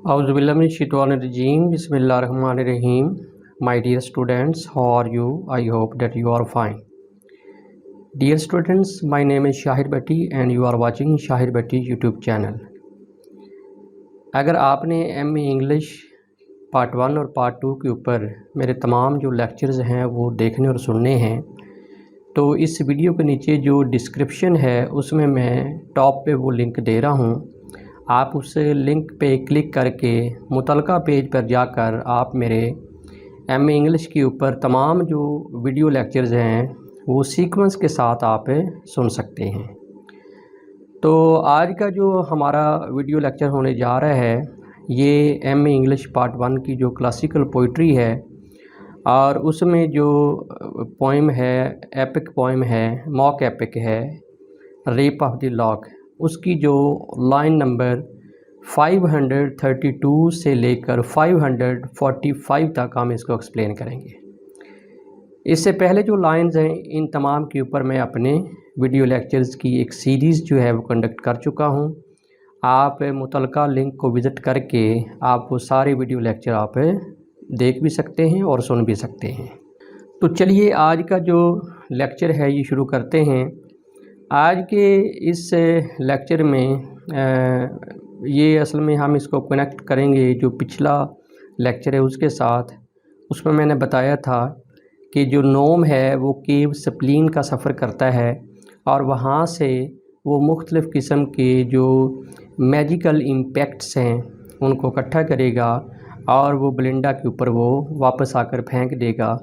Auzubillahiminash-shaytanir-rajeem. Bismillahir-rahmanir-rahim. My dear students, how are you? I hope that you are fine. Dear students, my name is Shahir Bhatti and you are watching Shahir Bhatti YouTube channel. अगर आपने MA English part 1 और part 2 के ऊपर मेरे तमाम जो lectures हैं वो देखने और सुनने हैं, तो इस वीडियो के नीचे जो डिस्क्रिप्शन है उसमें मैं टॉप पे वो लिंक दे रहा हूँ। आप उस लिंक पे क्लिक करके मुतलका पेज पर जाकर आप मेरे MA इंग्लिश के ऊपर तमाम जो वीडियो लेक्चर्स हैं वो सीक्वेंस के साथ आप सुन सकते हैं। तो आज का जो हमारा वीडियो लेक्चर होने जा रहा है ये MA इंग्लिश पार्ट 1 की जो क्लासिकल पोइट्री है और उसमें जो पोइम है, एपिक पोइम है, मॉक एपिक है, रेप ऑफ द लॉक, उसकी जो लाइन नंबर 532 से लेकर 545 तक हम इसको एक्सप्लेन करेंगे। इससे पहले जो लाइंस हैं इन तमाम के ऊपर मैं अपने वीडियो लेक्चर्स की एक सीरीज़ जो है वो कंडक्ट कर चुका हूँ। आप मुतलका लिंक को विज़िट करके आप वो सारे वीडियो लेक्चर आप देख भी सकते हैं और सुन भी सकते हैं। तो चलिए आज का जो लेक्चर है ये शुरू करते हैं। आज के इस लेक्चर में ये असल में हम इसको कनेक्ट करेंगे जो पिछला लेक्चर है उसके साथ। उसमें मैंने बताया था कि जो नोम है वो केव स्प्लीन का सफ़र करता है और वहाँ से वो मुख्तलिफ़ किस्म के जो मैजिकल इम्पैक्ट्स हैं उनको इकट्ठा करेगा और वो बेलिंडा के ऊपर वो वापस आकर फेंक देगा,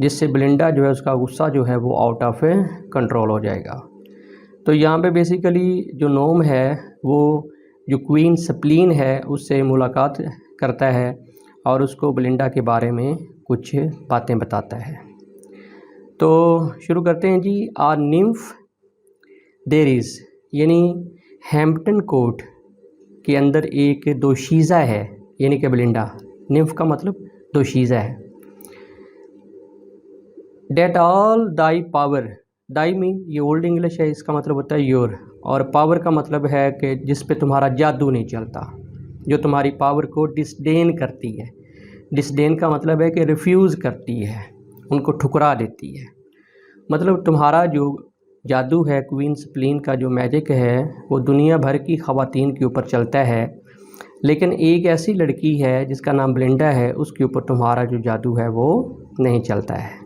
जिससे बेलिंडा जो है उसका गुस्सा जो है वो आउट ऑफ कंट्रोल हो जाएगा। तो यहाँ पे बेसिकली जो नोम है वो जो क्वीन स्प्लीन है उससे मुलाकात करता है और उसको बेलिंडा के बारे में कुछ बातें बताता है। तो शुरू करते हैं जी। आ निम्फ देर इज़, यानी हैम्पटन कोर्ट के अंदर एक दोशीज़ा है, यानी कि बेलिंडा। निम्फ का मतलब दोशीज़ा है। डेट ऑल दाई पावर, दाई मीन ये ओल्ड इंग्लिश है, इसका मतलब होता है योर, और पावर का मतलब है कि जिस पे तुम्हारा जादू नहीं चलता, जो तुम्हारी पावर को डिसडेन करती है। डिसडेन का मतलब है कि रिफ्यूज़ करती है, उनको ठुकरा देती है। मतलब तुम्हारा जो जादू है, क्वीन स्प्लीन का जो मैजिक है वो दुनिया भर की ख़वातीन के ऊपर चलता है, लेकिन एक ऐसी लड़की है जिसका नाम बेलिंडा है, उसके ऊपर तुम्हारा जो जादू है वो नहीं चलता है।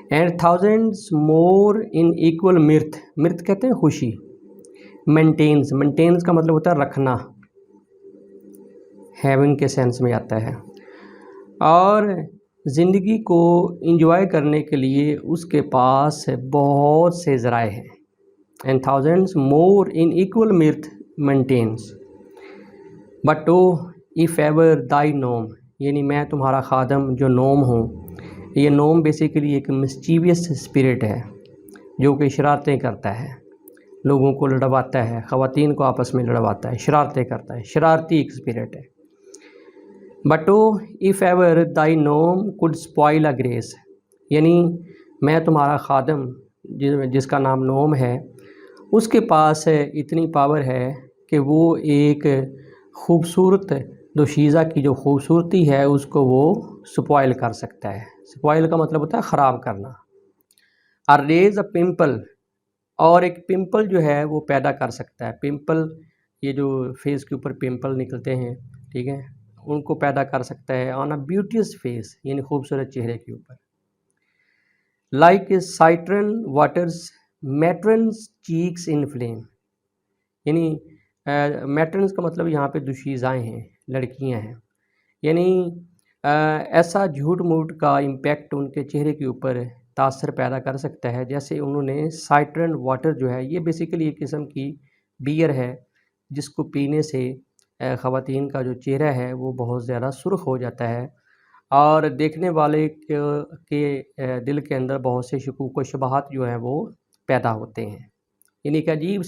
And thousands more in equal mirth, mirth कहते हैं खुशी। मेंटेन्स, मेंटेन्स का मतलब होता है रखना, हैविंग के सेंस में आता है। और ज़िंदगी को इंजॉय करने के लिए उसके पास बहुत से ज़राए हैं। And thousands more in equal mirth maintains but O if ever thy gnome, यानी मैं तुम्हारा खादम जो नोम हूँ। ये नोम बेसिकली एक मिस्चीवियस स्पिरिट है जो कि शरारतें करता है, लोगों को लड़वाता है, ख़वातीन को आपस में लड़वाता है, शरारतें करता है, शरारती एक स्पिरिट है। But O if ever thy name could spoil a grace, यानी मैं तुम्हारा खादम जिसका नाम नोम है उसके पास इतनी पावर है कि वो एक ख़ूबसूरत दोशीज़ा की जो ख़ूबसूरती है उसको वो स्पॉइल कर सकता है। स्पॉइल का मतलब होता है ख़राब करना। और रेज अ पिंपल, और एक पिंपल जो है वो पैदा कर सकता है। पिंपल, ये जो फेस के ऊपर पिंपल निकलते हैं, ठीक है, उनको पैदा कर सकता है ऑन अ ब्यूटीज फेस, यानी खूबसूरत चेहरे के ऊपर। लाइक साइट्रन वाटर्स मैट्रन्स चीक्स इन फ्लेम, यानी मैट्रन्स का मतलब यहाँ पे दुशीज़ाएँ हैं, लड़कियाँ हैं, यानी ऐसा झूठ मूठ का इम्पैक्ट उनके चेहरे के ऊपर तासर पैदा कर सकता है। जैसे उन्होंने साइट्रन वाटर जो है, ये बेसिकली एक किस्म की बियर है जिसको पीने से ख़वातीन का जो चेहरा है वो बहुत ज़्यादा सुर्ख हो जाता है और देखने वाले के दिल के अंदर बहुत से शकूक व शुबहात जो हैं वो पैदा होते हैं। यानी कि अजीब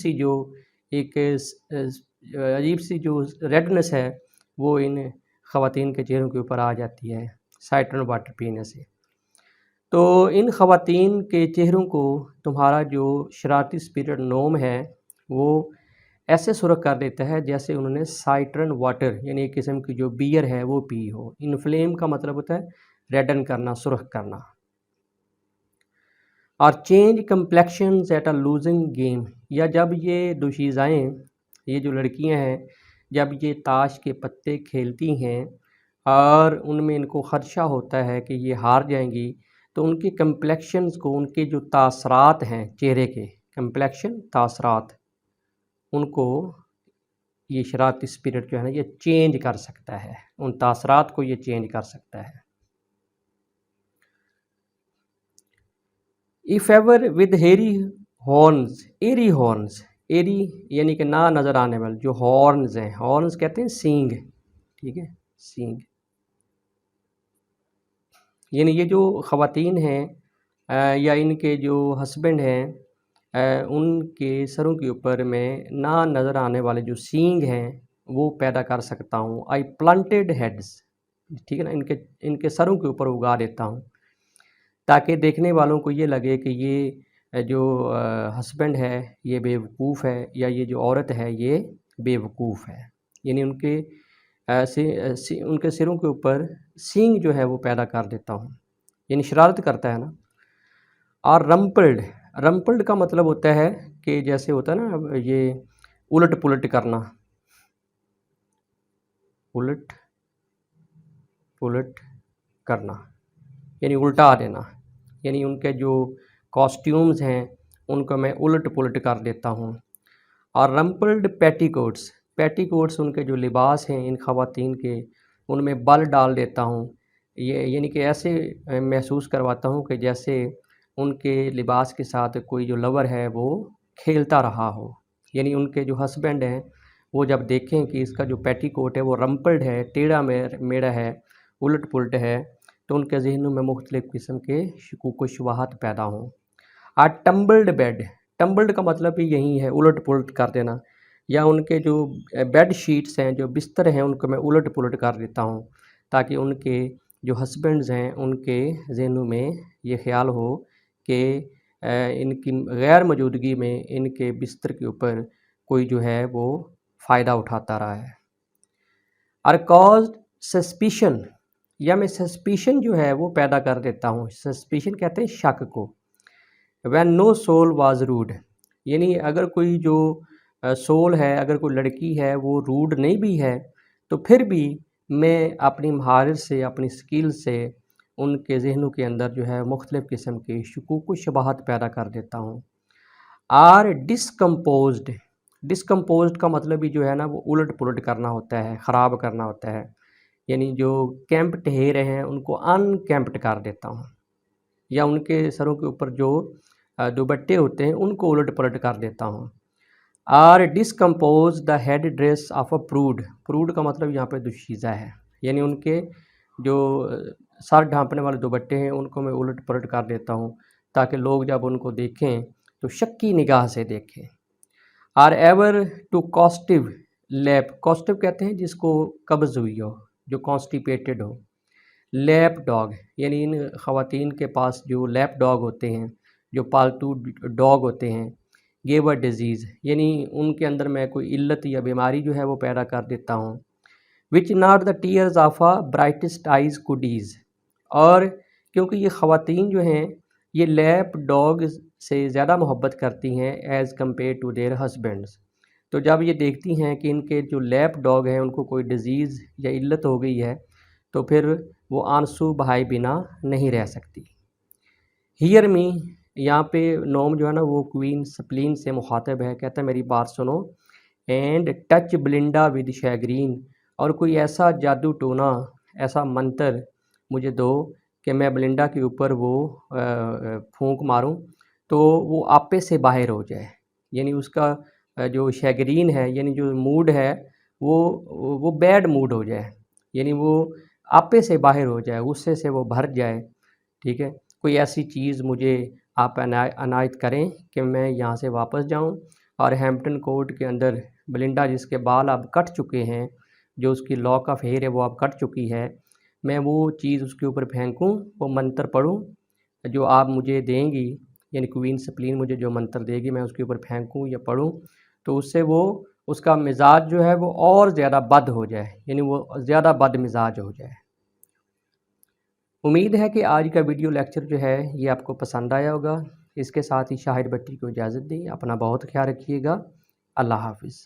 सी जो रेडनेस है वो इन ख़वातीन के चेहरों के ऊपर आ जाती है साइट्रन वाटर पीने से। तो इन ख़वातीन के चेहरों को तुम्हारा जो शरारती स्पिरिट नोम है वो ऐसे सुर्ख कर देता है जैसे उन्होंने साइट्रन वाटर यानी एक किस्म की जो बियर है वो पी हो। इन्फ्लेम का मतलब होता है रेडन करना, सुर्ख करना। और change complexions at a losing game, या जब ये दोशीज़ाएँ, ये जो लड़कियां हैं, जब ये ताश के पत्ते खेलती हैं और उनमें इनको ख़दशा होता है कि ये हार जाएंगी, तो उनके कम्प्लेक्शंस को, उनके जो तासरात हैं चेहरे के, कम्प्लेक्शन तासरात, उनको ये शरारती स्पिरिट जो है ना ये चेंज कर सकता है, उन तासरात को ये चेंज कर सकता है। इफ़ एवर विद हेरी हॉर्न्स, एरी हॉर्न्स, एरी यानी कि ना नज़र आने वाले, जो हॉर्न्स हैं, हॉर्न्स कहते हैं सींग, ठीक है, सींग। यानी ये जो ख़वातीन हैं या इनके जो हस्बैंड हैं, उनके सरों के ऊपर में ना नज़र आने वाले जो सींग हैं वो पैदा कर सकता हूँ। आई प्लांटेड हेड्स, ठीक है ना, इनके इनके सरों के ऊपर उगा देता हूँ ताकि देखने वालों को ये लगे कि ये जो हस्बैंड है ये बेवकूफ़ है, या ये जो औरत है ये बेवकूफ़ है। यानी उनके उनके सिरों के ऊपर सींग जो है वो पैदा कर देता हूँ, यानी शरारत करता है ना। और रम्पल्ड, रम्पल्ड का मतलब होता है कि जैसे होता है ना ये उलट पुलट करना, उलट पुलट करना यानी उल्टा देना, यानी उनके जो कॉस्ट्यूम्स हैं उनको मैं उलट पुलट कर देता हूँ। और रम्पल्ड पेटीकोट्स, पेटीकोट्स उनके जो लिबास हैं इन ख़वातीन के, उनमें बल डाल देता हूँ। ये यानी कि ऐसे महसूस करवाता हूँ कि जैसे उनके लिबास के साथ कोई जो लवर है वो खेलता रहा हो। यानी उनके जो हस्बैंड हैं वो जब देखें कि इसका जो पेटीकोट है वो रम्पल्ड है, टेढ़ा मेढ़ा है, उलट पुलट है, तो उनके ज़हनों में मुख्तलिफ़ किस्म के शकूक व शुबहात पैदा हों। और टम्बल्ड बेड, टम्बल्ड का मतलब भी यही है उलट पुलट कर देना, या उनके जो बेड शीट्स हैं, जो बिस्तर हैं, उनको मैं उलट पुलट कर देता हूँ ताकि उनके जो हस्बैंड्स हैं उनके ज़हनों में ये ख़्याल हो कि इनकी गैर मौजूदगी में इनके बिस्तर के ऊपर कोई जो है वो फ़ायदा उठाता रहा है। और कॉज्ड सस्पिशन, या मैं सस्पिशन जो है वो पैदा कर देता हूँ। सस्पिशन कहते हैं शक को। When no soul was rude, यानी अगर कोई जो सोल है, अगर कोई लड़की है वो रूड नहीं भी है, तो फिर भी मैं अपनी महारत से, अपनी स्किल से उनके जहनों के अंदर जो है मुख्तलिफ़ किस्म के शकूक व शुबहात पैदा कर देता हूँ। आर डिस्कम्पोज्ड, डिस्कम्पोज्ड का मतलब भी जो है ना वो उलट पुलट करना होता है, ख़राब करना होता है। यानी जो कैंप ठहरे रहे हैं उनको अनकैंप्ड कर देता हूँ, या उनके सरों के ऊपर जो दुपट्टे होते हैं उनको उलट पलट कर देता हूँ। Or discompose the head dress of a prude, prude का मतलब यहाँ पे दुशीज़ा है, यानी उनके जो सर ढांपने वाले दुपट्टे हैं उनको मैं उलट पलट कर देता हूँ ताकि लोग जब उनको देखें तो शक्की निगाह से देखें। Are ever too costive lap, costive कहते हैं जिसको कब्ज़ हुई हो, जो कॉन्स्टिपेटेड हो। लैप डॉग, यानी इन ख़वातीन के पास जो लैप डॉग होते हैं, जो पालतू डॉग होते हैं, गेवर डिजीज़, यानी उनके अंदर मैं कोई इल्लत या बीमारी जो है वो पैदा कर देता हूँ। Which not the tears of a brightest eyes could ease, और क्योंकि ये ख़वातीन जो हैं ये लैप डॉग से ज़्यादा मोहब्बत करती हैं as compare to their husbands, तो जब ये देखती हैं कि इनके जो लैप डॉग हैं उनको कोई डिज़ीज़ या इल्लत हो गई है तो फिर वो आंसू बहाए बिना नहीं रह सकती। हियर मी, यहाँ पे नोम जो है ना वो क्वीन स्प्लीन से मुखातब है, कहता है मेरी बात सुनो। एंड टच ब्लिंडा विद शैग्रीन, और कोई ऐसा जादू टोना, ऐसा मंत्र मुझे दो कि मैं ब्लिंडा के ऊपर वो फूंक मारूं तो वो आपे से बाहर हो जाए, यानी उसका जो शैग्रीन है यानी जो मूड है वो बैड मूड हो जाए, यानी वो आपे से बाहर हो जाए, गुस्से से वो भर जाए। ठीक है, कोई ऐसी चीज़ मुझे आप अनायत करें कि मैं यहाँ से वापस जाऊँ और हैम्पटन कोर्ट के अंदर ब्लिंडा जिसके बाल अब कट चुके हैं, जो उसकी लॉक ऑफ हेयर है वो अब कट चुकी है, मैं वो चीज़ उसके ऊपर फेंकूँ, वो मंत्र पढ़ूँ जो आप मुझे देंगी, यानी क्वीन स्प्लीन मुझे जो मंत्र देगी मैं उसके ऊपर फेंकूँ या पढ़ूँ, तो उससे वो उसका मिजाज जो है वो और ज़्यादा बद हो जाए, यानी वो ज़्यादा बद मिजाज हो जाए। उम्मीद है कि आज का वीडियो लेक्चर जो है ये आपको पसंद आया होगा। इसके साथ ही शाहिद भट्टी को इजाज़त दें। अपना बहुत ख्याल रखिएगा। अल्लाह हाफ़िज़।